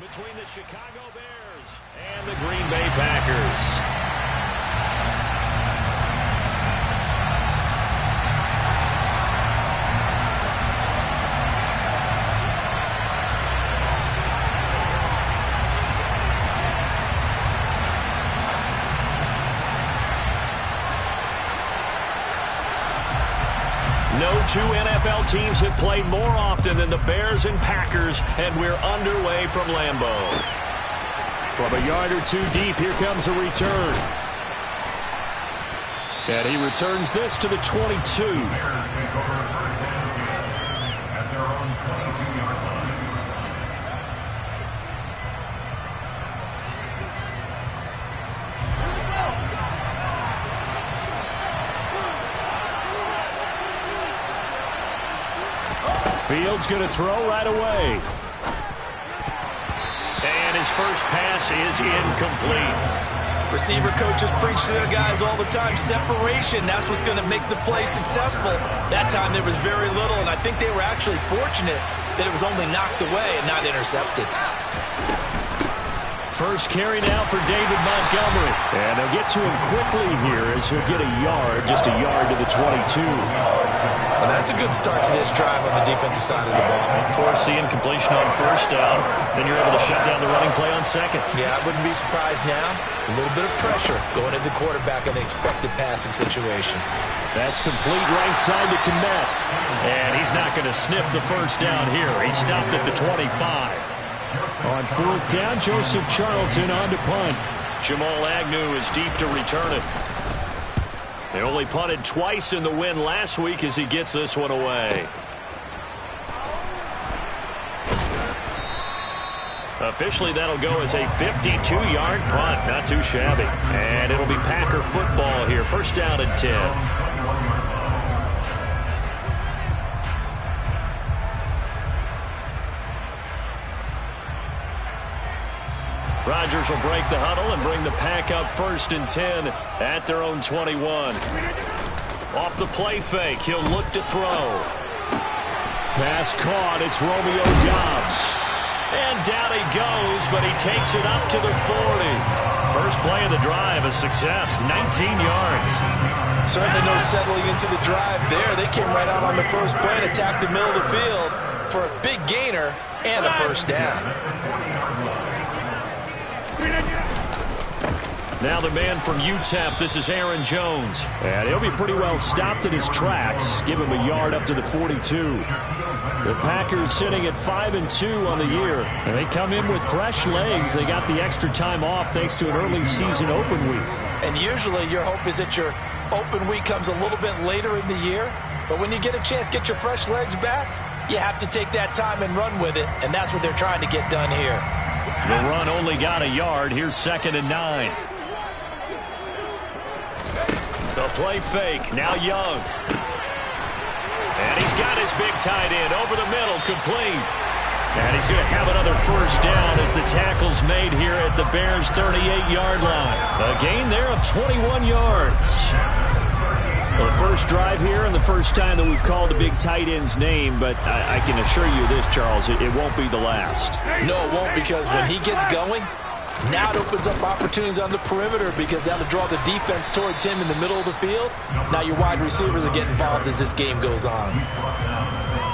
between the Chicago Bears and the Green Bay Packers. No two NFL teams have played more often than the Bears and Packers, and we're underway from Lambeau. From a yard or two deep, here comes a return. And he returns this to the 22. Fields going to throw right away. And his first pass is incomplete. Receiver coaches preach to their guys all the time. Separation, that's what's going to make the play successful. That time there was very little, and I think they were actually fortunate that it was only knocked away and not intercepted. First carry now for David Montgomery. And they'll get to him quickly here as he'll get a yard, just a yard to the 22. Well, that's a good start to this drive on the defensive side of the ball. Force the incompletion on first down. Then you're able to shut down the running play on second. Yeah, I wouldn't be surprised now. A little bit of pressure going into the quarterback in the expected passing situation. That's complete right side to Kmet. And he's not going to sniff the first down here. He stopped at the 25. On fourth down, Joseph Charlton on to punt. Jamal Agnew is deep to return it. They only punted twice in the win last week as he gets this one away. Officially, that'll go as a 52-yard punt. Not too shabby. And it'll be Packer football here. First down and 10. Rodgers will break the huddle and bring the Pack up first and 10 at their own 21. Off the play fake, he'll look to throw. Pass caught, it's Romeo Doubs. And down he goes, but he takes it up to the 40. First play of the drive, a success, 19 yards. Certainly no settling into the drive there. They came right out on the first play and attacked the middle of the field for a big gainer and a first down. Now the man from UTEP, this is Aaron Jones. And he'll be pretty well stopped in his tracks. Give him a yard up to the 42. The Packers sitting at 5-2 on the year. And they come in with fresh legs. They got the extra time off thanks to an early season open week. And usually your hope is that your open week comes a little bit later in the year. But when you get a chance to get your fresh legs back, you have to take that time and run with it. And that's what they're trying to get done here. The run only got a yard. Here's 2nd and 9. The play fake, now Young. And he's got his big tight end over the middle, complete. And he's going to have another first down as the tackle's made here at the Bears' 38-yard line. A gain there of 21 yards. Well, the first drive here and the first time that we've called the big tight end's name, but I can assure you this, Charles, it won't be the last. No, it won't, because when he gets going, now it opens up opportunities on the perimeter because that'll draw the defense towards him in the middle of the field. Now your wide receivers are getting involved as this game goes on.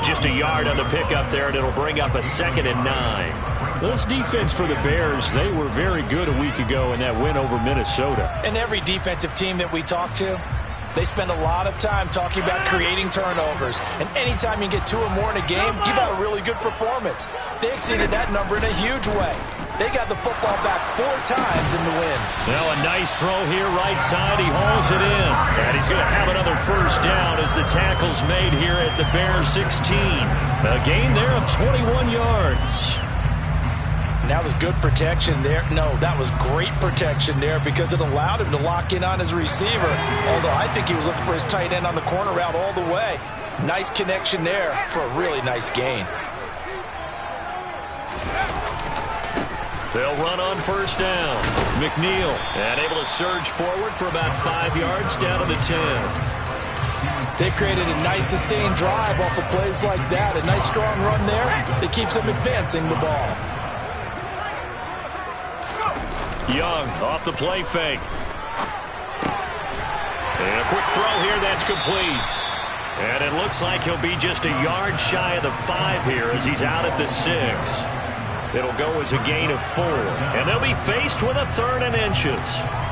Just a yard on the pickup there, and it'll bring up a 2nd and 9. This defense for the Bears, they were very good a week ago in that win over Minnesota. And every defensive team that we talk to, they spend a lot of time talking about creating turnovers. And anytime you get 2 or more in a game, you've had a really good performance. They exceeded that number in a huge way. They got the football back 4 times in the win. Now a nice throw here, right side. He hauls it in. And he's going to have another first down as the tackle's made here at the Bears 16. A gain there of 21 yards. And that was good protection there. No, that was great protection there because it allowed him to lock in on his receiver. Although I think he was looking for his tight end on the corner route all the way. Nice connection there for a really nice gain. They'll run on first down. McNeil, and able to surge forward for about 5 yards down to the 10. They created a nice sustained drive off of plays like that. A nice strong run there that keeps them advancing the ball. Young off the play fake. And a quick throw here that's complete. And it looks like he'll be just a yard shy of the 5 here as he's out at the 6. It'll go as a gain of 4. And they'll be faced with a 3rd and inches.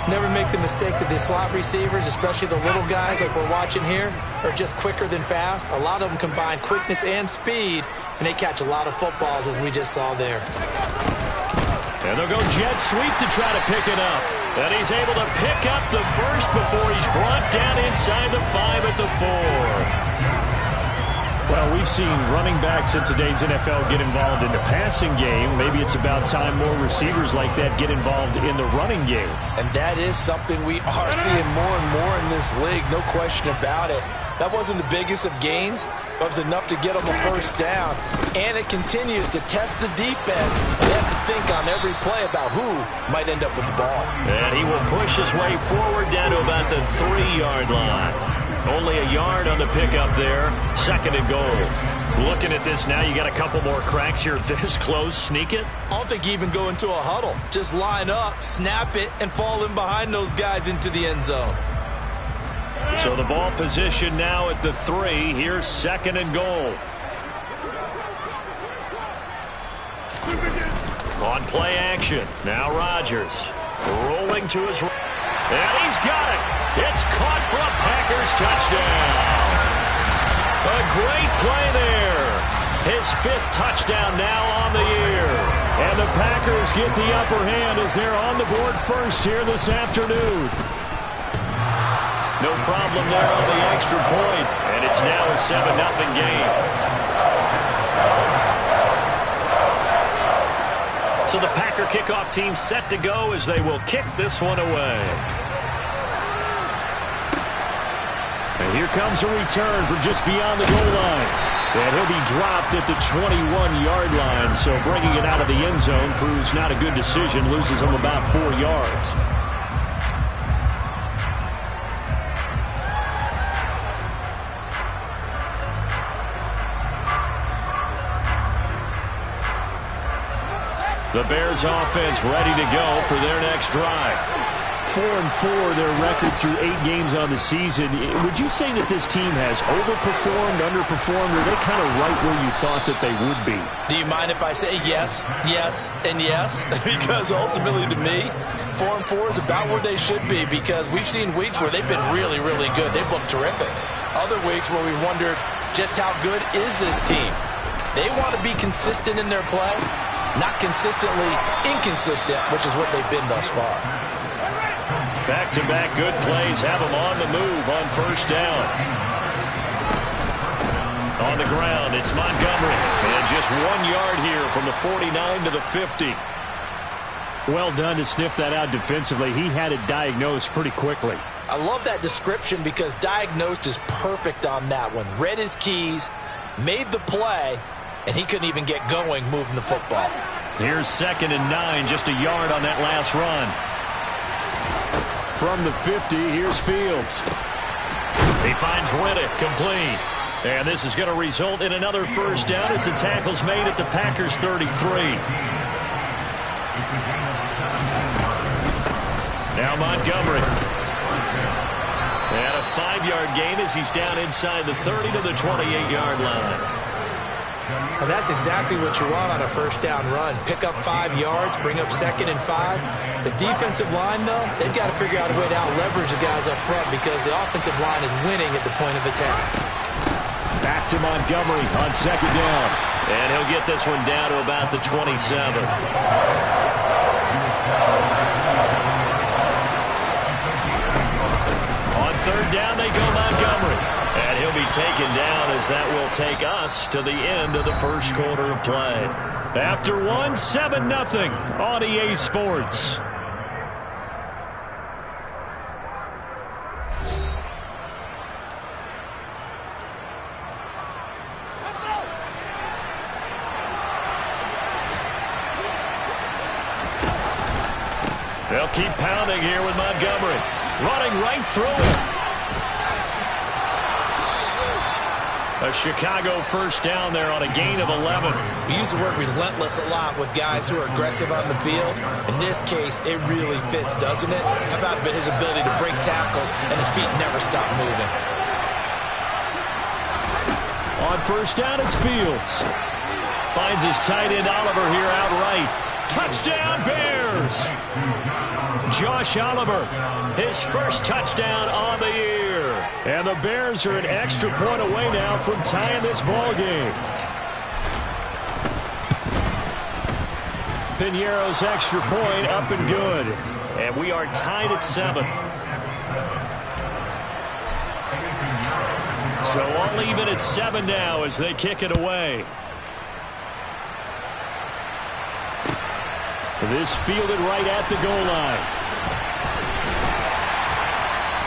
Never make the mistake that the slot receivers, especially the little guys like we're watching here, are just quicker than fast. A lot of them combine quickness and speed, and they catch a lot of footballs, as we just saw there. And they'll go jet sweep to try to pick it up. And he's able to pick up the first before he's brought down inside the 5 at the 4. Well, we've seen running backs in today's NFL get involved in the passing game. Maybe it's about time more receivers like that get involved in the running game. And that is something we are seeing more and more in this league, no question about it. That wasn't the biggest of gains, but it was enough to get them a first down. And it continues to test the defense. They have to think on every play about who might end up with the ball. And he will push his way forward down to about the 3-yard line. Only a yard on the pickup there. 2nd and goal. Looking at this now, you got a couple more cracks here this close. Sneak it? I don't think you even go into a huddle. Just line up, snap it, and fall in behind those guys into the end zone. So the ball position now at the 3. Here's 2nd and goal. On play action. Now Rodgers. Rolling to his right. And he's got it. It's caught for a Packers touchdown. A great play there. His 5th touchdown now on the year. And the Packers get the upper hand as they're on the board first here this afternoon. No problem there on the extra point. And it's now a 7-0 game. So the Packer kickoff team set to go as they will kick this one away. And here comes a return from just beyond the goal line. And he'll be dropped at the 21-yard line. So bringing it out of the end zone proves not a good decision. Loses him about 4 yards. The Bears offense ready to go for their next drive. 4-4 their record through 8 games on the season. Would you say that this team has overperformed, underperformed, or are they kind of right where you thought that they would be? Do you mind if I say yes, yes, and yes? Because ultimately to me, 4-4 is about where they should be because we've seen weeks where they've been really, really good. They've looked terrific. Other weeks where we wondered just how good is this team? They want to be consistent in their play, not consistently inconsistent, which is what they've been thus far. Back-to-back good plays have them on the move on first down. On the ground, it's Montgomery. And just 1 yard here from the 49 to the 50. Well done to sniff that out defensively. He had it diagnosed pretty quickly. I love that description because diagnosed is perfect on that one. Read his keys, made the play, and he couldn't even get going moving the football. Here's 2nd and 9, just a yard on that last run. From the 50, here's Fields. He finds Riddick complete. And this is going to result in another first down as the tackle's made at the Packers 33. Now Montgomery. And a 5-yard gain as he's down inside the 30 to the 28-yard line. And that's exactly what you want on a first down run. Pick up 5 yards, bring up 2nd and 5. The defensive line, though, they've got to figure out a way to out-leverage the guys up front because the offensive line is winning at the point of attack. Back to Montgomery on 2nd down. And he'll get this one down to about the 27. On 3rd down, they go Montgomery. And he'll be taken down as that will take us to the end of the first quarter of play. After 7-0 on EA Sports. They'll keep pounding here with Montgomery. Running right through it. A Chicago first down there on a gain of 11. We use the word relentless a lot with guys who are aggressive on the field. In this case, it really fits, doesn't it? How about his ability to break tackles and his feet never stop moving? On first down, it's Fields. Finds his tight end Oliver here outright. Touchdown, Bears! Josh Oliver, his first touchdown on the year. And the Bears are an extra point away now from tying this ball game. Piñeiro's extra point up and good. And we are tied at 7. So all even at 7 now as they kick it away. This fielded right at the goal line.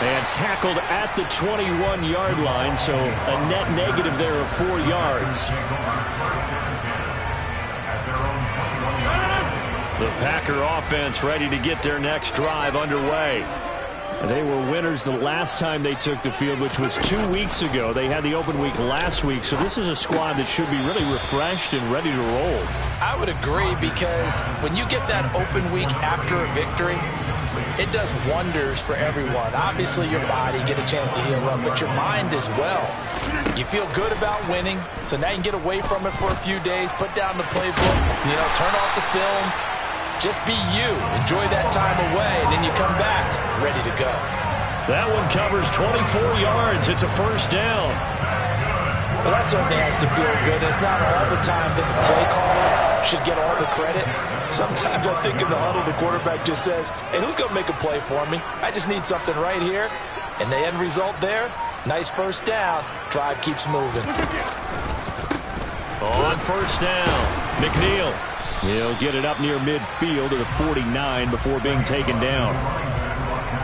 And tackled at the 21-yard line, so a net negative there of 4 yards. The Packer offense ready to get their next drive underway. They were winners the last time they took the field, which was 2 weeks ago. They had the open week last week, so this is a squad that should be really refreshed and ready to roll. I would agree, because when you get that open week after a victory, it does wonders for everyone. Obviously, your body, get a chance to heal up, but your mind as well. You feel good about winning, so now you can get away from it for a few days, put down the playbook, turn off the film. Just be you. Enjoy that time away, and then you come back ready to go. That one covers 24 yards. It's a first down. Well, that certainly has to feel good. It's not all the time that the play caller should get all the credit. Sometimes I think in the huddle, the quarterback just says, hey, who's going to make a play for me? I just need something right here. And the end result there, nice first down. Drive keeps moving. On first down, McNeil. He'll get it up near midfield to the 49 before being taken down.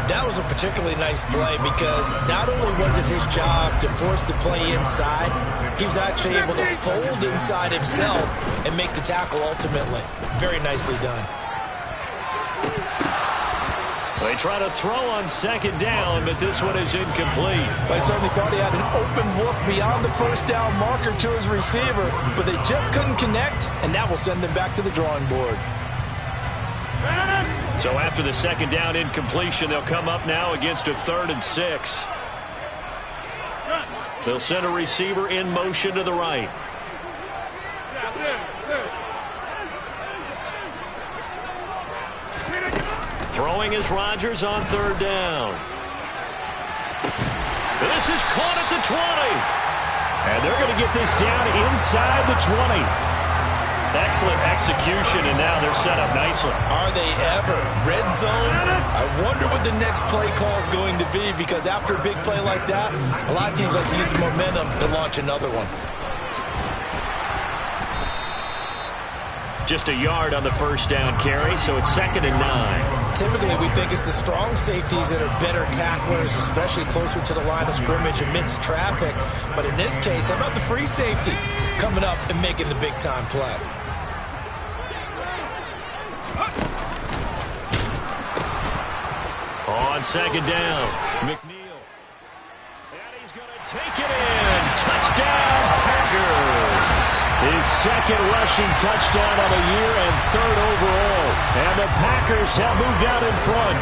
That was a particularly nice play because not only was it his job to force the play inside, he was actually able to fold inside himself and make the tackle ultimately. Very nicely done. They try to throw on second down, but this one is incomplete. I certainly thought he had an open look beyond the first down marker to his receiver, but they just couldn't connect, and that will send them back to the drawing board. So after the second down incompletion, they'll come up now against a 3rd and 6. They'll send a receiver in motion to the right. Throwing is Rodgers on 3rd down. This is caught at the 20. And they're going to get this down inside the 20. Excellent execution, and now they're set up nicely. Are they ever? Red zone? I wonder what the next play call is going to be, because after a big play like that, a lot of teams like to use the momentum to launch another one. Just a yard on the first down carry, so it's 2nd and 9. Typically, we think it's the strong safeties that are better tacklers, especially closer to the line of scrimmage amidst traffic. But in this case, how about the free safety coming up and making the big-time play? On second down, McNeil. And he's going to take it in. Touchdown, Packers. His second rushing touchdown of the year and 3rd overall. And the Packers have moved out in front.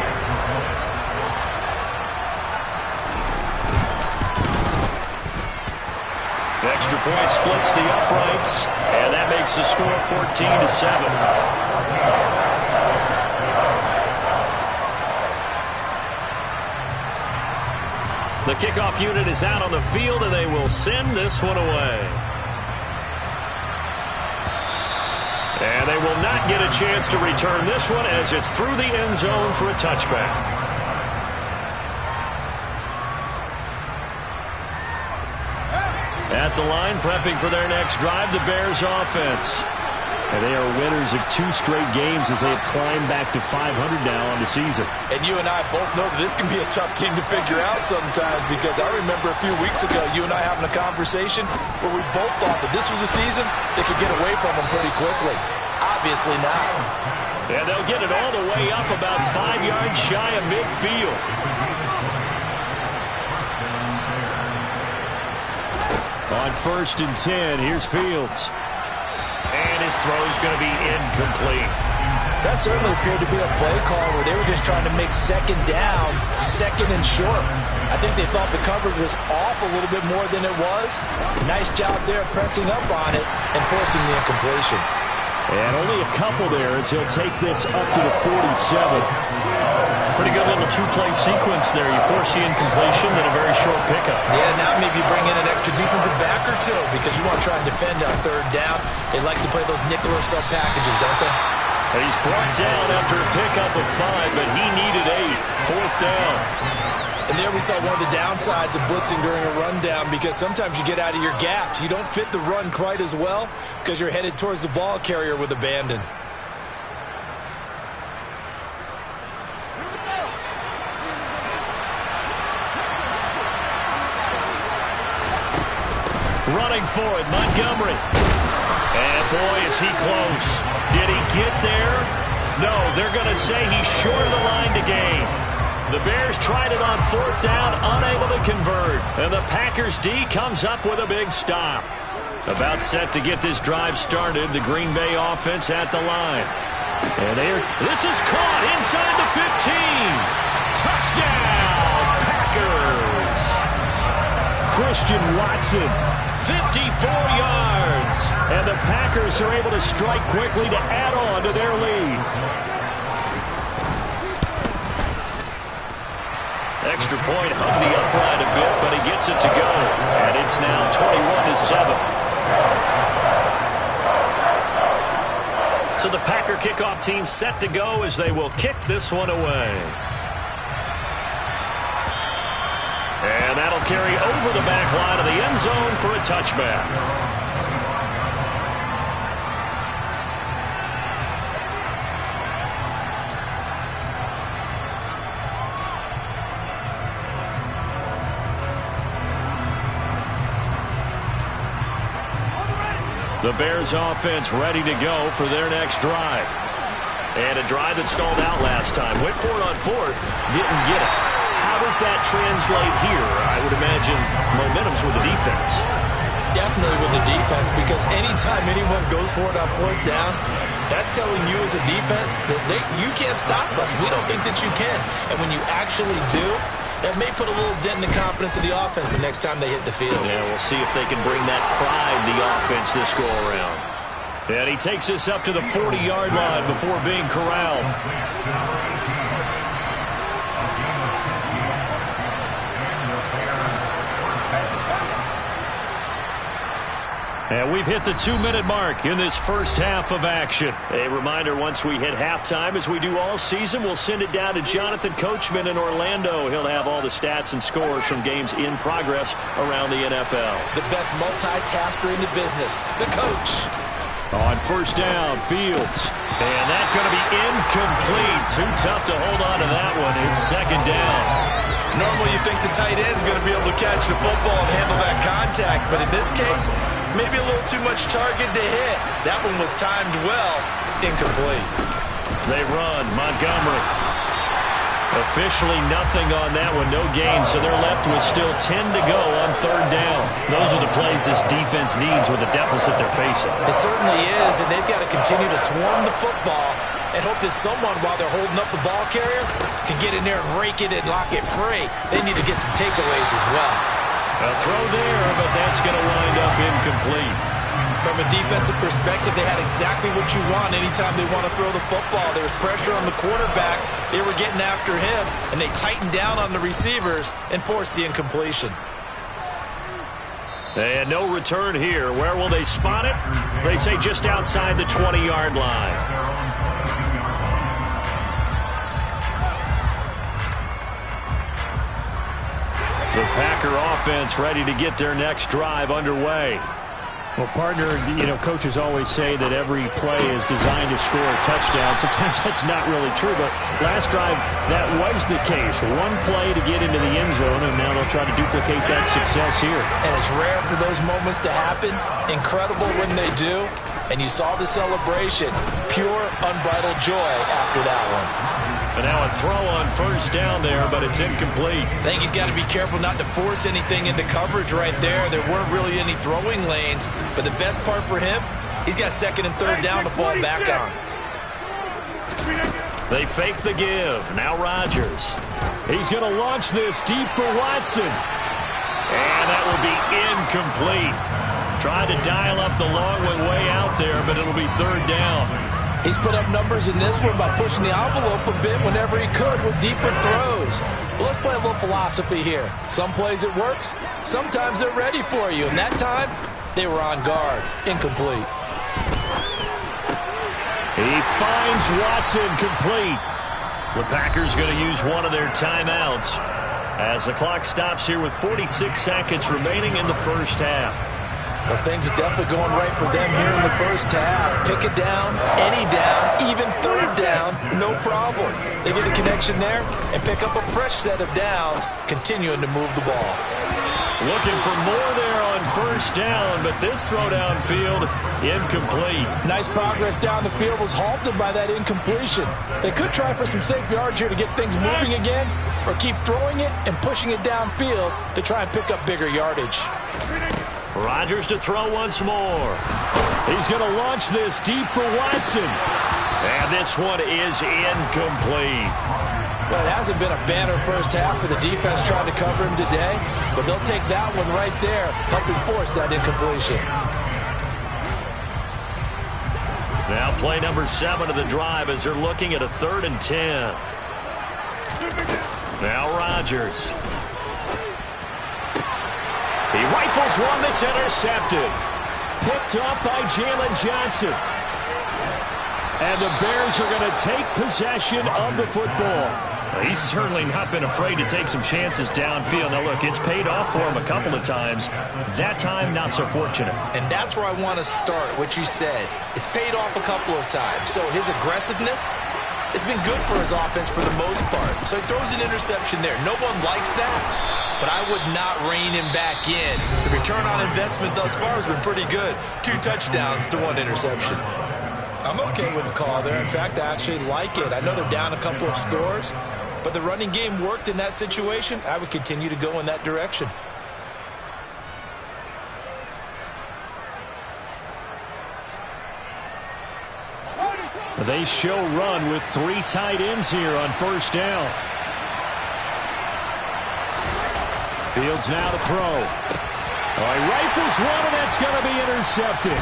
Extra point splits the uprights, and that makes the score 14-7. The kickoff unit is out on the field, and they will send this one away. And they will not get a chance to return this one as it's through the end zone for a touchback. At the line, prepping for their next drive, the Bears offense. And they are winners of 2 straight games as they have climbed back to 500 now on the season. And you and I both know that this can be a tough team to figure out sometimes, because I remember a few weeks ago you and I having a conversation where we both thought that this was a season they could get away from them pretty quickly. Obviously not. And they'll get it all the way up about 5 yards shy of midfield. On 1st and 10, here's Fields. And his throw's going to be incomplete. That certainly appeared to be a play call where they were just trying to make second down, second and short. I think they thought the coverage was off a little bit more than it was. Nice job there pressing up on it and forcing the incompletion. And only a couple there as he'll take this up to the 47. Pretty good little two-play sequence there. You force the incompletion, then a very short pickup. Yeah, now maybe you bring in an extra defensive back or two because you want to try and defend on third down. They like to play those nickel or sub packages, don't they? He's brought down after a pickup of 5, but he needed 8. 4th down. And there we saw one of the downsides of blitzing during a rundown because sometimes you get out of your gaps. You don't fit the run quite as well because you're headed towards the ball carrier with abandon. Running for it, Montgomery. And boy, is he close. Did he get there? No, they're going to say he's short of the line to gain. The Bears tried it on 4th down, unable to convert. And the Packers D comes up with a big stop. About set to get this drive started, the Green Bay offense at the line. And this is caught inside the 15. Touchdown, Packers. Christian Watson. 54 yards. And the Packers are able to strike quickly to add on to their lead. Extra point hung the upright a bit, but he gets it to go. And it's now 21-7. So the Packer kickoff team set to go as they will kick this one away. And that'll carry over the back line of the end zone for a touchback. The Bears offense ready to go for their next drive. And a drive that stalled out last time. Went for it on 4th, didn't get it. How does that translate here? I would imagine momentum's with the defense. Definitely with the defense, because anytime anyone goes for it on 4th down, that's telling you as a defense that you can't stop us. We don't think that you can. And when you actually do, that may put a little dent in the confidence of the offense the next time they hit the field. Yeah, we'll see if they can bring that pride in the offense this go-around. And he takes this up to the 40-yard line before being corralled. And we've hit the 2-minute mark in this first half of action. A reminder, once we hit halftime, as we do all season, we'll send it down to Jonathan Coachman in Orlando. He'll have all the stats and scores from games in progress around the NFL. The best multitasker in the business, the coach. On 1st down, Fields. And that's going to be incomplete. Too tough to hold on to that one. It's 2nd down. Normally you think the tight end's going to be able to catch the football and handle that contact, but in this case, maybe a little too much target to hit. That one was timed well. Incomplete. They run. Montgomery. Officially nothing on that one. No gain, so they're left with still 10 to go on 3rd down. Those are the plays this defense needs with the deficit they're facing. It certainly is, and they've got to continue to swarm the football and hope that someone, while they're holding up the ball carrier, can get in there and rake it and lock it free. They need to get some takeaways as well. A throw there, but that's going to wind up incomplete. From a defensive perspective, they had exactly what you want anytime they want to throw the football. There was pressure on the quarterback. They were getting after him, and they tightened down on the receivers and forced the incompletion. And no return here. Where will they spot it? They say just outside the 20-yard line. The Packer offense ready to get their next drive underway. Well, partner, coaches always say that every play is designed to score a touchdown. Sometimes that's not really true, but last drive, that was the case. One play to get into the end zone, and now they'll try to duplicate that success here. And it's rare for those moments to happen. Incredible when they do. And you saw the celebration. Pure, unbridled joy after that one. And now a throw on first down there, but it's incomplete. I think he's got to be careful not to force anything into coverage right there. There weren't really any throwing lanes, but the best part for him, he's got second and third down to fall back on. They fake the give. Now Rodgers. He's going to launch this deep for Watson. And that will be incomplete. Tried to dial up the long one way out there, but it'll be third down. He's put up numbers in this one by pushing the envelope a bit whenever he could with deeper throws. But let's play a little philosophy here. Some plays it works. Sometimes they're ready for you. And that time, they were on guard. Incomplete. He finds Watson complete. The Packers going to use one of their timeouts as the clock stops here with 46 seconds remaining in the first half. Well, things are definitely going right for them here in the first half. Pick it down, any down, even third down, no problem. They get a connection there and pick up a fresh set of downs, continuing to move the ball. Looking for more there on first down, but this throw downfield, incomplete. Nice progress down the field was halted by that incompletion. They could try for some safe yards here to get things moving again, or keep throwing it and pushing it downfield to try and pick up bigger yardage. Rodgers to throw once more. He's going to launch this deep for Watson. And this one is incomplete. Well, it hasn't been a banner first half for the defense trying to cover him today, but they'll take that one right there, helping force that incompletion. Now play number 7 of the drive as they're looking at a 3rd and 10. Now Rodgers. He rifles one that's intercepted. Picked up by Jalen Johnson. And the Bears are going to take possession of the football. He's certainly not been afraid to take some chances downfield. Now, look, it's paid off for him a couple of times. That time, not so fortunate. And that's where I want to start, what you said. It's paid off a couple of times. So his aggressiveness has been good for his offense for the most part. So he throws an interception there. No one likes that, but I would not rein him back in. The return on investment thus far has been pretty good. 2 touchdowns to 1 interception. I'm okay with the call there. In fact, I actually like it. I know they're down a couple of scores, but the running game worked in that situation. I would continue to go in that direction. They show run with 3 tight ends here on first down. Fields now to throw. Oh, he rifles one, and that's going to be intercepted.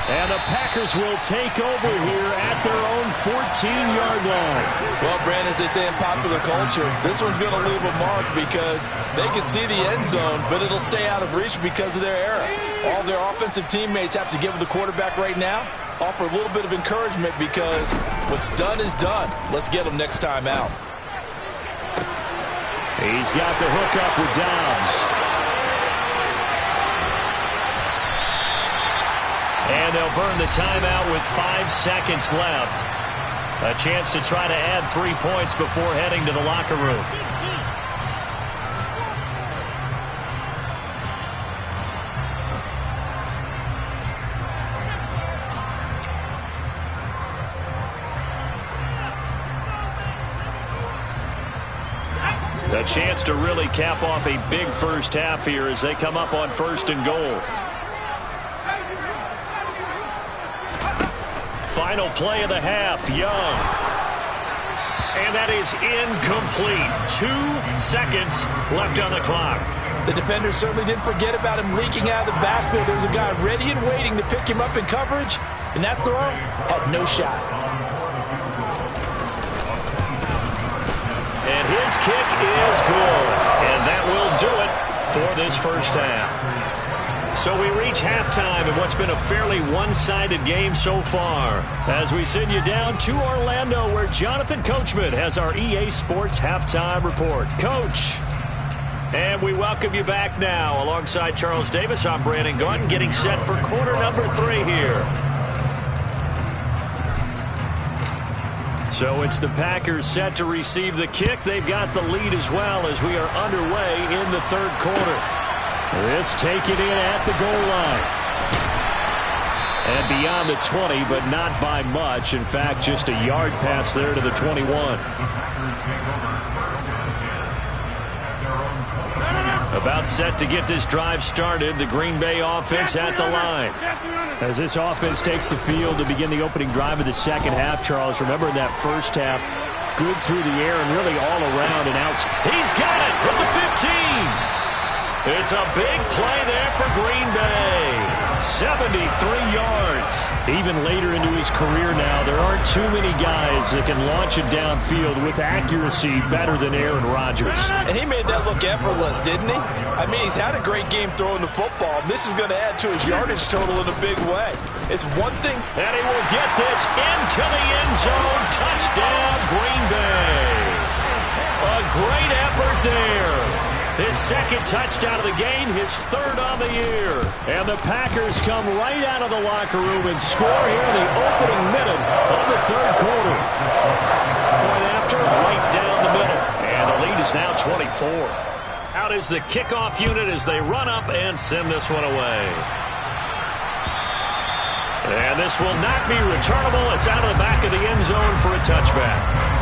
And the Packers will take over here at their own 14-yard line. Well, Brandon, as they say in popular culture, this one's going to leave a mark because they can see the end zone, but it'll stay out of reach because of their error. All their offensive teammates have to give the quarterback right now, offer a little bit of encouragement because what's done is done. Let's get them next time out. He's got the hook up with Downs. And they'll burn the timeout with 5 seconds left. A chance to try to add 3 points before heading to the locker room. A chance to really cap off a big first half here as they come up on 1st and goal. Final play of the half, Young. And that is incomplete. 2 seconds left on the clock. The defender certainly didn't forget about him leaking out of the backfield. There was a guy ready and waiting to pick him up in coverage, and that throw had no shot. And his kick is good. And that will do it for this first half. So we reach halftime in what's been a fairly one-sided game so far as we send you down to Orlando where Jonathan Coachman has our EA Sports Halftime Report. Coach. And we welcome you back now. Alongside Charles Davis, I'm Brandon Gaudin getting set for quarter number 3 here. So it's the Packers set to receive the kick. They've got the lead as well as we are underway in the 3rd quarter. This taken in at the goal line. And beyond the 20, but not by much. In fact, just a yard pass there to the 21. About set to get this drive started. The Green Bay offense at the line. As this offense takes the field to begin the opening drive of the second half, Charles, remember in that first half, good through the air and really all around and out. He's got it at the 15. It's a big play there for Green Bay. 73 yards. Even later into his career now, there aren't too many guys that can launch it downfield with accuracy better than Aaron Rodgers. And he made that look effortless, didn't he? I mean, he's had a great game throwing the football. This is going to add to his yardage total in a big way. It's one thing. And he will get this into the end zone. Touchdown, Green Bay. A great effort there. His second touchdown of the game, his third on the year. And the Packers come right out of the locker room and score here in the opening minute of the third quarter. Point after, right down the middle. And the lead is now 24. Out is the kickoff unit as they run up and send this one away. And this will not be returnable. It's out of the back of the end zone for a touchback.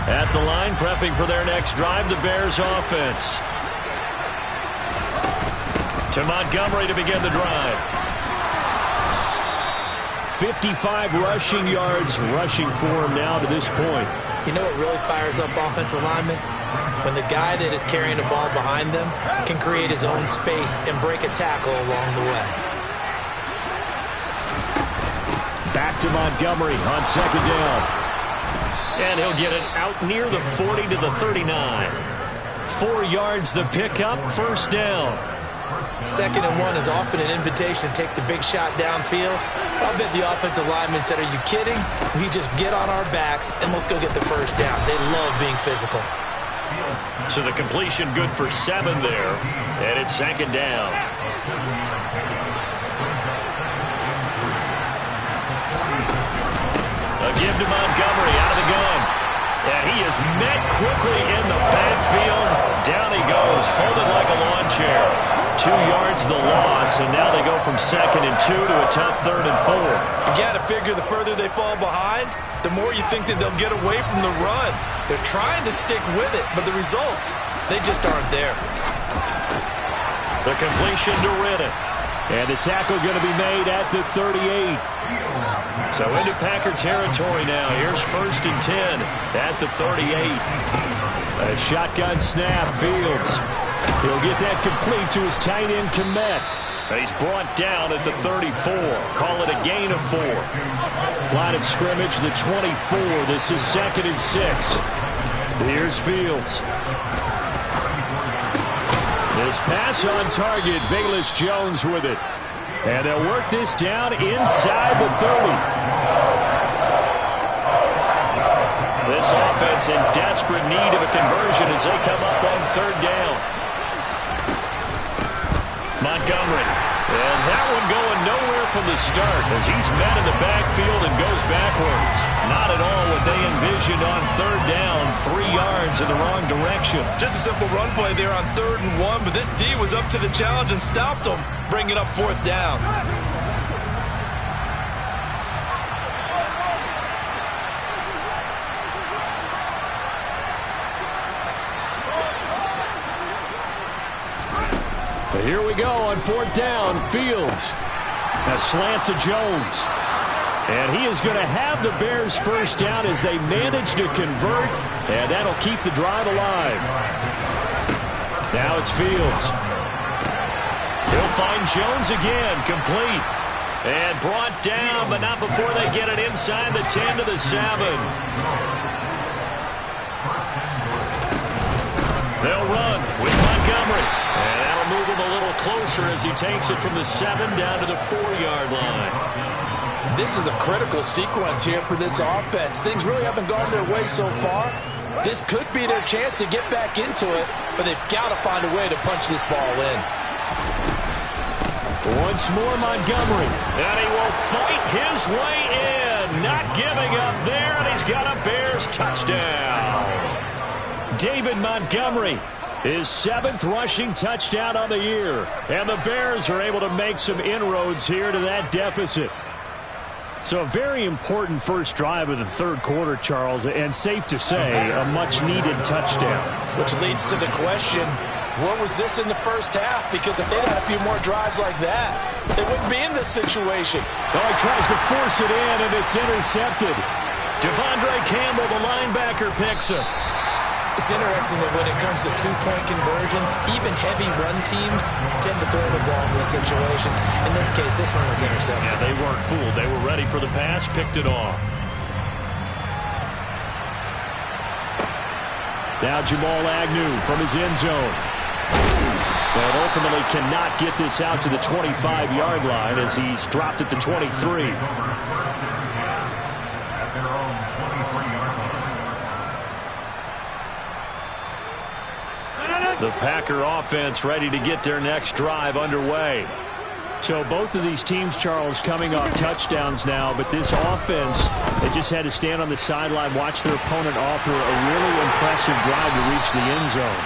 At the line, prepping for their next drive, the Bears offense. To Montgomery to begin the drive. 55 rushing yards rushing for him now to this point. You know what really fires up offensive linemen? When the guy that is carrying the ball behind them can create his own space and break a tackle along the way. Back to Montgomery on second down. And he'll get it out near the 40 to the 39. 4 yards the pickup, first down. 2nd and 1 is often an invitation to take the big shot downfield. I'll bet the offensive lineman said, are you kidding? We just get on our backs and let's go get the first down. They love being physical. So the completion good for 7 there. And it's 2nd down. A give to Montgomery out of the gun. And he is met quickly in the backfield. Down he goes, folded like a lawn chair. 2 yards the loss, and now they go from 2nd and 2 to a tough 3rd and 4. You got to figure the further they fall behind, the more you think that they'll get away from the run. They're trying to stick with it, but the results, they just aren't there. The completion to Riddick. And the tackle going to be made at the 38. So into Packer territory now. Here's 1st and 10 at the 38. A shotgun snap, Fields. He'll get that complete to his tight end, Kmet. He's brought down at the 34. Call it a gain of 4. Line of scrimmage, the 24. This is 2nd and 6. Here's Fields. This pass on target, Velus Jones with it. And they'll work this down inside the 30. This offense in desperate need of a conversion as they come up on 3rd down. Montgomery. And that one going nowhere from the start as he's met in the backfield and goes backwards. Not at all what they envisioned on 3rd down. 3 yards in the wrong direction. Just a simple run play there on 3rd and 1, but this D was up to the challenge and stopped them, bringing up 4th down. But here we go on 4th down. Fields. A slant to Jones. And he is going to have the Bears first down as they manage to convert. And that'll keep the drive alive. Now it's Fields. He'll find Jones again. Complete. And brought down, but not before they get it inside the 10 to the 7. They'll run with Montgomery. And that'll move him a little closer as he takes it from the 7 down to the 4-yard line. This is a critical sequence here for this offense. Things really haven't gone their way so far. This could be their chance to get back into it, but they've got to find a way to punch this ball in. Once more, Montgomery. And he will fight his way in. Not giving up there, and he's got a Bears touchdown. David Montgomery His 7th rushing touchdown on the year. And the Bears are able to make some inroads here to that deficit. So a very important first drive of the third quarter, Charles, and safe to say, a much-needed touchdown. Which leads to the question, what was this in the first half? Because if they had a few more drives like that, they wouldn't be in this situation. Oh, he tries to force it in, and it's intercepted. Devondre Campbell, the linebacker, picks it. It's interesting that when it comes to two-point conversions, even heavy run teams tend to throw the ball in these situations. In this case, this one was intercepted. Yeah, they weren't fooled. They were ready for the pass, picked it off. Now Jamal Agnew from his end zone. But ultimately cannot get this out to the 25-yard line as he's dropped at the 23. The Packer offense ready to get their next drive underway. So both of these teams, Charles, coming off touchdowns now, but this offense, they just had to stand on the sideline, watch their opponent offer a really impressive drive to reach the end zone.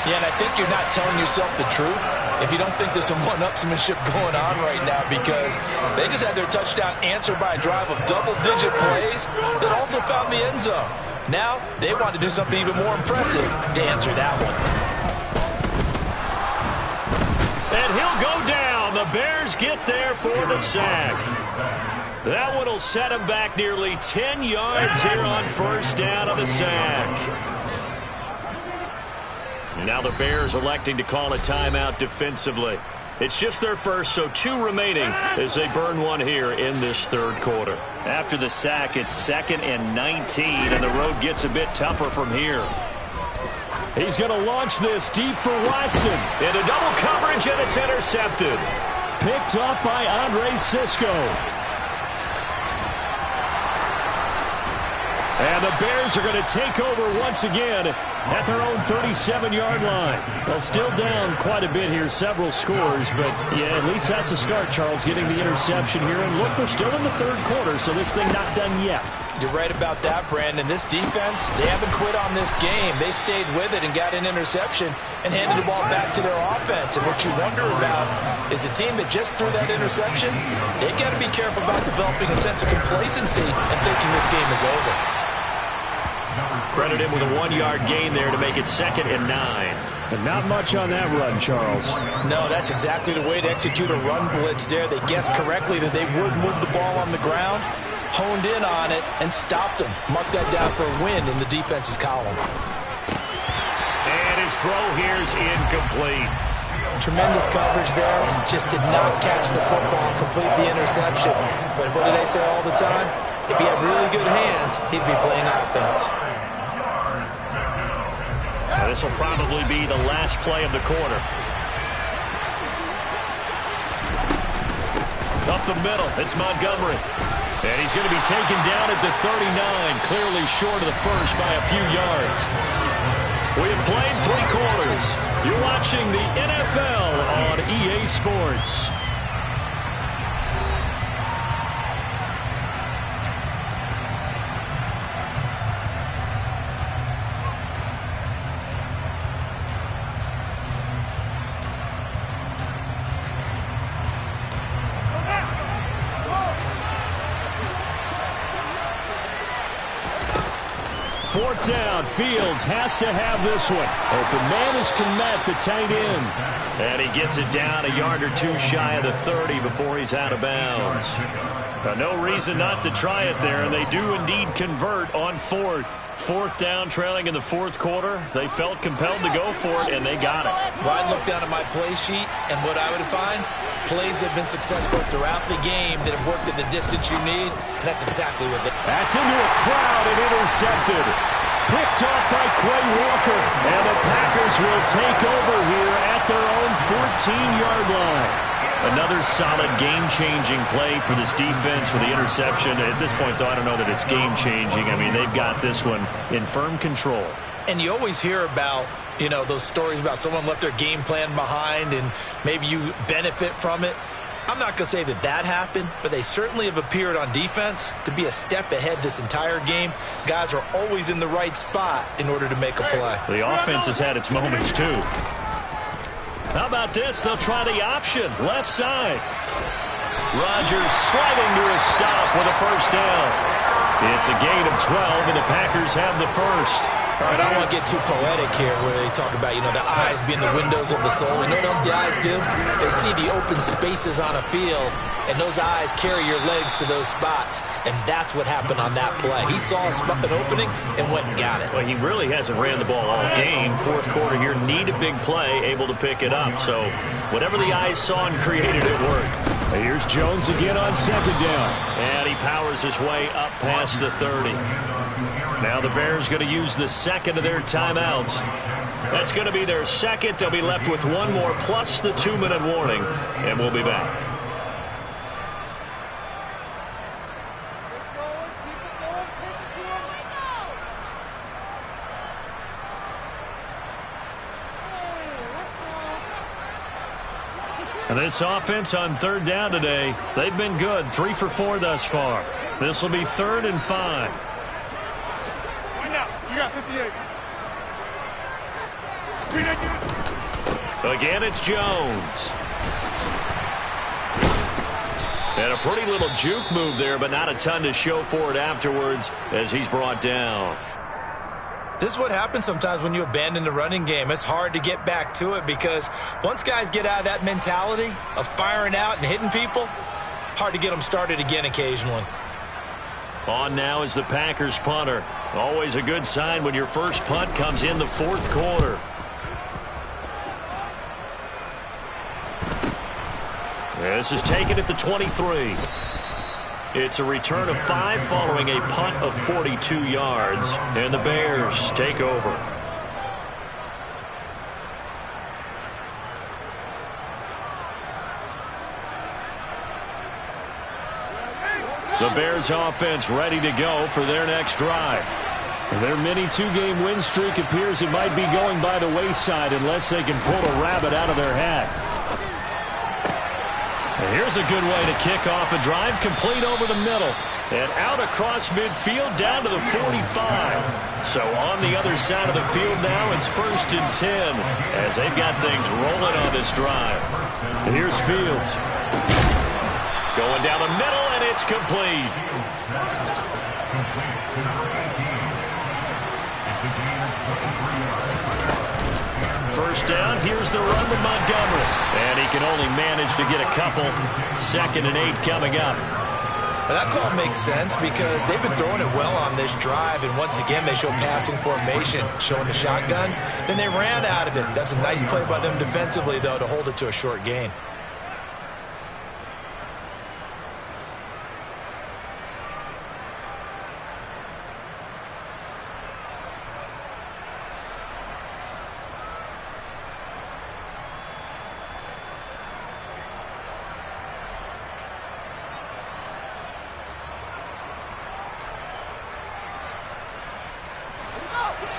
Yeah, and I think you're not telling yourself the truth if you don't think there's some one-upsmanship going on right now, because they just had their touchdown answered by a drive of double-digit plays that also found the end zone. Now they want to do something even more impressive to answer that one. And he'll go down. The Bears get there for the sack. That one will set him back nearly 10 yards here on first down on the sack. Now the Bears electing to call a timeout defensively. It's just their first, so 2 remaining as they burn one here in this third quarter. After the sack, it's 2nd and 19, and the road gets a bit tougher from here. He's going to launch this deep for Watson. Into double coverage, and it's intercepted. Picked up by Andre Cisco. And the Bears are going to take over once again at their own 37-yard line. Well, still down quite a bit here, several scores, but yeah, at least that's a start, Charles, getting the interception here. And look, we're still in the third quarter, so this thing not done yet. You're right about that, Brandon. This defense, they haven't quit on this game. They stayed with it and got an interception and handed the ball back to their offense. And what you wonder about is the team that just threw that interception, they got to be careful about developing a sense of complacency and thinking this game is over. Credit him with a 1-yard gain there to make it 2nd and 9. And not much on that run, Charles. No, that's exactly the way to execute a run blitz there. They guessed correctly that they would move the ball on the ground, honed in on it, and stopped them. Mark that down for a win in the defense's column. And his throw here is incomplete. Tremendous coverage there. Just did not catch the football and complete the interception. But what do they say all the time? If he had really good hands, he'd be playing offense. This will probably be the last play of the quarter. Up the middle, it's Montgomery. And he's going to be taken down at the 39, clearly short of the first by a few yards. We have played 3 quarters. You're watching the NFL on EA Sports. Fourth down, Fields has to have this one. Open man is Kmet, the tight end. And he gets it down a yard or 2 shy of the 30 before he's out of bounds. No reason not to try it there, and they do indeed convert on 4th. 4th down, trailing in the 4th quarter. They felt compelled to go for it, and they got it. Well, I'd look down at my play sheet, and what I would find, plays have been successful throughout the game that have worked at the distance you need, and that's exactly what they... That's into a crowd and intercepted. Picked off by Quay Walker, and the Packers will take over here at their own 14-yard line. Another solid game-changing play for this defense with the interception. At this point, though, I don't know that it's game-changing. I mean, they've got this one in firm control. And you always hear about, those stories about someone left their game plan behind and maybe you benefit from it. I'm not going to say that happened, but they certainly have appeared on defense to be a step ahead this entire game. Guys are always in the right spot in order to make a play. The offense has had its moments, too. How about this? They'll try the option. Left side. Rodgers sliding to a stop with a first down. It's a gain of 12, and the Packers have the first. All right, I don't want to get too poetic here where they talk about, the eyes being the windows of the soul. You know what else the eyes do? They see the open spaces on a field, and those eyes carry your legs to those spots, and that's what happened on that play. He saw an opening and went and got it. Well, he really hasn't ran the ball all game. Fourth quarter here, need a big play, able to pick it up. So whatever the eyes saw and created, it worked. Here's Jones again on second down. And he powers his way up past the 30. Now the Bears going to use the second of their timeouts. That's going to be their second. They'll be left with one more plus the 2-minute warning. And we'll be back. And this offense on third down today, they've been good. 3 for 4 thus far. This will be 3rd and 5. You got 58. Again, it's Jones. And a pretty little juke move there, but not a ton to show for it afterwards as he's brought down. This is what happens sometimes when you abandon the running game. It's hard to get back to it because once guys get out of that mentality of firing out and hitting people, hard to get them started again occasionally. On now is the Packers punter. Always a good sign when your first punt comes in the fourth quarter. This is taken at the 23. It's a return of 5 following a punt of 42 yards. And the Bears take over. The Bears offense ready to go for their next drive. Their mini 2-game win streak appears it might be going by the wayside unless they can pull a rabbit out of their hat. And here's a good way to kick off a drive, complete over the middle. And out across midfield down to the 45. So on the other side of the field now, it's 1st and 10 as they've got things rolling on this drive. And here's Fields. Going down the middle, and it's complete. First down, here's the run with Montgomery. And he can only manage to get a couple. 2nd and 8 coming up. Well, that call makes sense because they've been throwing it well on this drive, and once again they show passing formation, showing the shotgun. Then they ran out of it. That's a nice play by them defensively, though, to hold it to a short gain.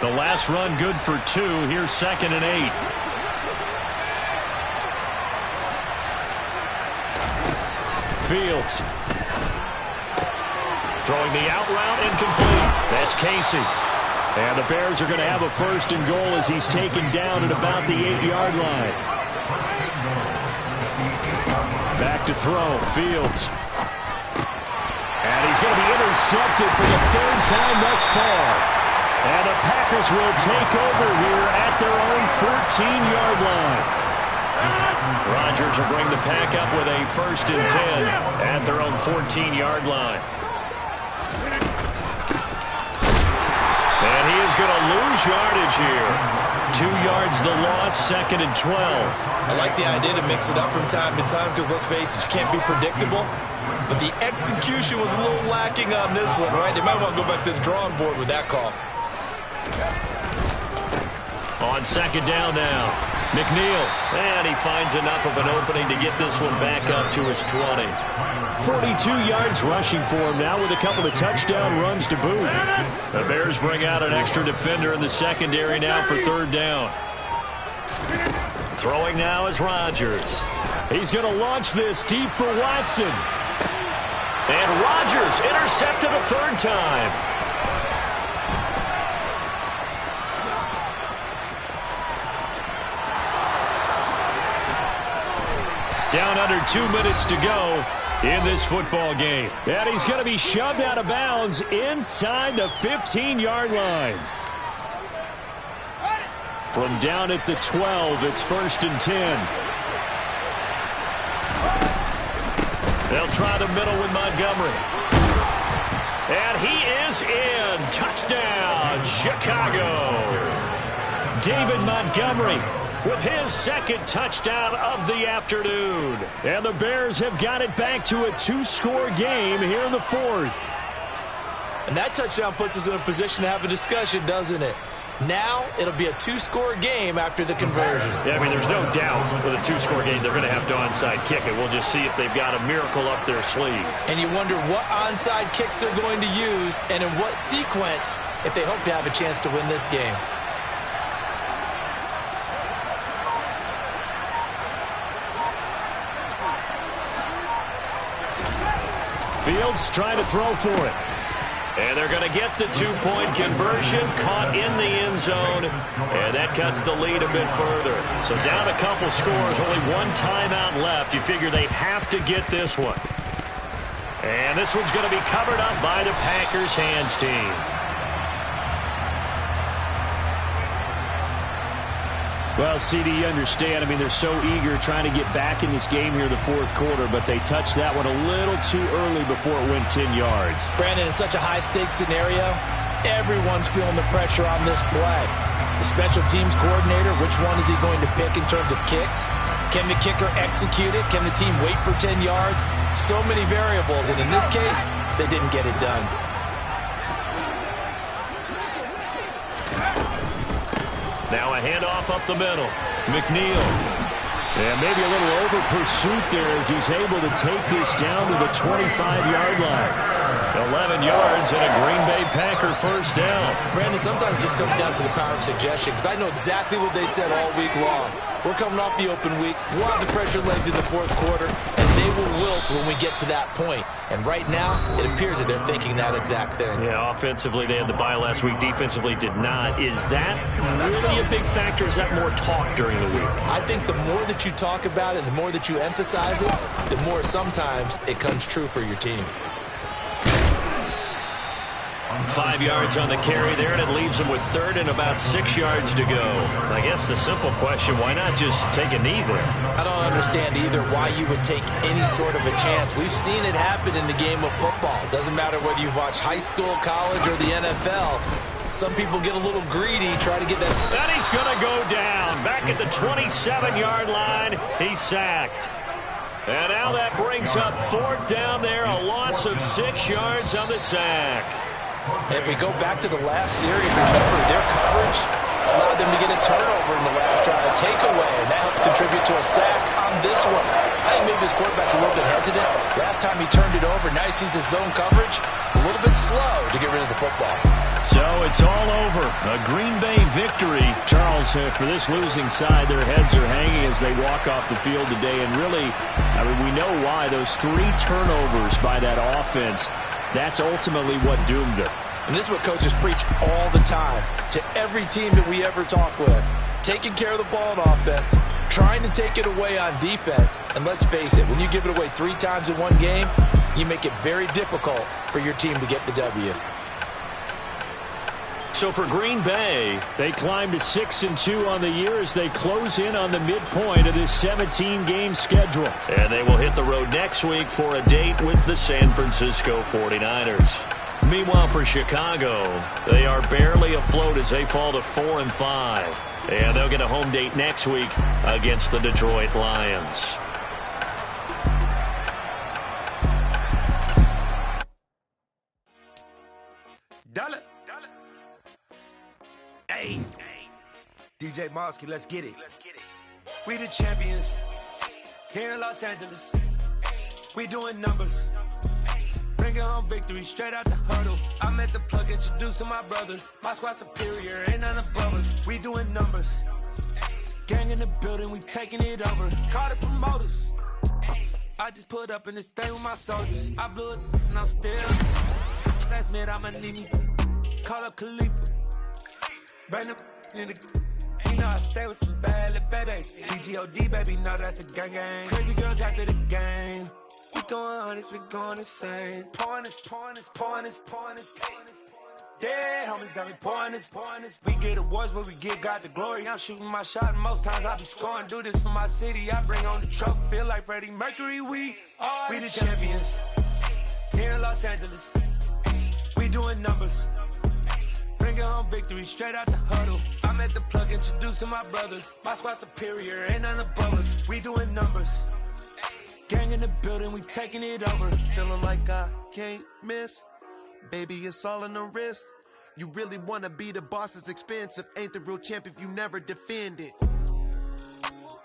The last run good for 2. Here's 2nd and 8. Fields. Throwing the out route incomplete. That's Casey. And the Bears are going to have a 1st and goal as he's taken down at about the 8-yard line. Back to throw. Fields. And he's going to be intercepted for the 3rd time thus far. And the Packers will take over here at their own 14-yard line. Rodgers will bring the Pack up with a 1st and 10 at their own 14-yard line. And he is going to lose yardage here. 2 yards the loss, 2nd and 12. I like the idea to mix it up from time to time because, let's face it, you can't be predictable. But the execution was a little lacking on this one, right? They might want to go back to the drawing board with that call. On 2nd down now, McNeil, and he finds enough of an opening to get this one back up to his 20. 42 yards rushing for him now with a couple of touchdown runs to boot. The Bears bring out an extra defender in the secondary now for 3rd down. Throwing now is Rodgers. He's going to launch this deep for Watson. And Rodgers intercepted a third time. Down under 2 minutes to go in this football game. And he's going to be shoved out of bounds inside the 15-yard line. From down at the 12, it's 1st and 10. They'll try the middle with Montgomery. And he is in. Touchdown, Chicago. David Montgomery with his second touchdown of the afternoon. And the Bears have got it back to a 2-score game here in the 4th. And that touchdown puts us in a position to have a discussion, doesn't it? Now it'll be a 2-score game after the conversion. Yeah, I mean, there's no doubt with a 2-score game they're going to have to onside kick it. We'll just see if they've got a miracle up their sleeve. And you wonder what onside kicks they're going to use and in what sequence if they hope to have a chance to win this game. Fields trying to throw for it. And they're going to get the 2-point conversion, caught in the end zone, and that cuts the lead a bit further. So down a couple scores, only one timeout left. You figure they have to get this one. And this one's going to be covered up by the Packers hands team. Well, CD, you understand. I mean, they're so eager trying to get back in this game here in the 4th quarter, but they touched that one a little too early before it went 10 yards. Brandon, in such a high-stakes scenario, everyone's feeling the pressure on this play. The special teams coordinator, which one is he going to pick in terms of kicks? Can the kicker execute it? Can the team wait for 10 yards? So many variables, and in this case, they didn't get it done. Now a handoff up the middle. McNeil. And maybe a little over pursuit there as he's able to take this down to the 25-yard line. 11 yards and a Green Bay Packer first down. Brandon, sometimes it just comes down to the power of suggestion because I know exactly what they said all week long. We're coming off the open week. We'll have the pressure legs in the 4th quarter, and they will wilt when we get to that point. And right now, it appears that they're thinking that exact thing. Yeah, offensively, they had the bye last week. Defensively, did not. Is that really a big factor? Is that more talk during the week? I think the more that you talk about it, the more that you emphasize it, the more sometimes it comes true for your team. 5 yards on the carry there, and it leaves them with 3rd and about 6 yards to go. I guess the simple question, why not just take a knee there? I don't understand either why you would take any sort of a chance. We've seen it happen in the game of football. Doesn't matter whether you watch high school, college, or the NFL. Some people get a little greedy, try to get that. And he's going to go down. Back at the 27-yard line, he's sacked. And now that brings up 4th down there, a loss of 6 yards on the sack. And if we go back to the last series, remember, their coverage allowed them to get a turnover in the last drive, a takeaway, and that helped contribute to a sack on this one. I think maybe his quarterback's a little bit hesitant. Last time he turned it over, now he sees his zone coverage a little bit slow to get rid of the football. So it's all over. A Green Bay victory. Charles, for this losing side, their heads are hanging as they walk off the field today. And really, I mean, we know why. Those 3 turnovers by that offense, that's ultimately what doomed them. And this is what coaches preach all the time to every team that we ever talk with. Taking care of the ball on offense, trying to take it away on defense. And let's face it, when you give it away 3 times in one game, you make it very difficult for your team to get the W. So for Green Bay, they climb to 6-2 on the year as they close in on the midpoint of this 17-game schedule. And they will hit the road next week for a date with the San Francisco 49ers. Meanwhile, for Chicago, they are barely afloat as they fall to 4-5. And they'll get a home date next week against the Detroit Lions. Hey, DJ Mosky, let's get it. We the champions here in Los Angeles. We doing numbers. Bringing home victory straight out the huddle. I'm at the plug, introduced to my brothers. My squad superior, ain't none above us. We doing numbers. Gang in the building, we taking it over. Call the promoters. I just put up in this thing with my soldiers. I blew it and I'm still. Last minute I'ma need me some. Call up Khalifa. Bring the in the. You know I stay with some bad little baby. TGOD baby, know that's a gang gang. Crazy girls after the game. We throwing hundreds, we going insane. Pouring this. Dead homies got me pouring this. We get awards, but we give God the glory. I'm shooting my shot, and most times I be scoring. Do this for my city, I bring on the trophy. Feel like Freddie Mercury, we the champions. Here in Los Angeles, we doing numbers. Bringing home victory straight out the huddle. I'm at the plug, introduced to my brother. My squad superior, ain't none above us. We doing numbers. Gang in the building, we taking it over. Feeling like I can't miss. Baby, it's all in the wrist. You really wanna be the boss, it's expensive. Ain't the real champ if you never defend it.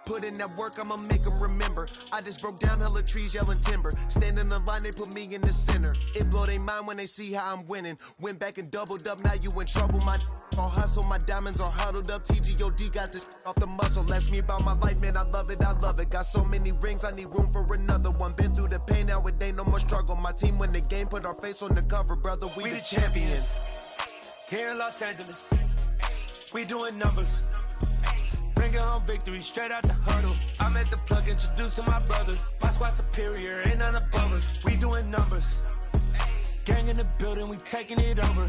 Put in that work, I'ma make them remember. I just broke down hella trees, yelling timber. Stand in the line, they put me in the center. It blow their mind when they see how I'm winning. Went back and doubled up, now you in trouble. My all hustle, my diamonds are huddled up. TGOD got this off the muscle. Ask me about my life, man, I love it. Got so many rings, I need room for another one. Been through the pain, now it ain't no more struggle. My team win the game, put our face on the cover, brother. We the champions. Here in Los Angeles, we doing numbers. Bringing home victory straight out the huddle. I'm at the plug, introduced to my brother. My squad superior, ain't none above us. We doing numbers. Gang in the building, we taking it over.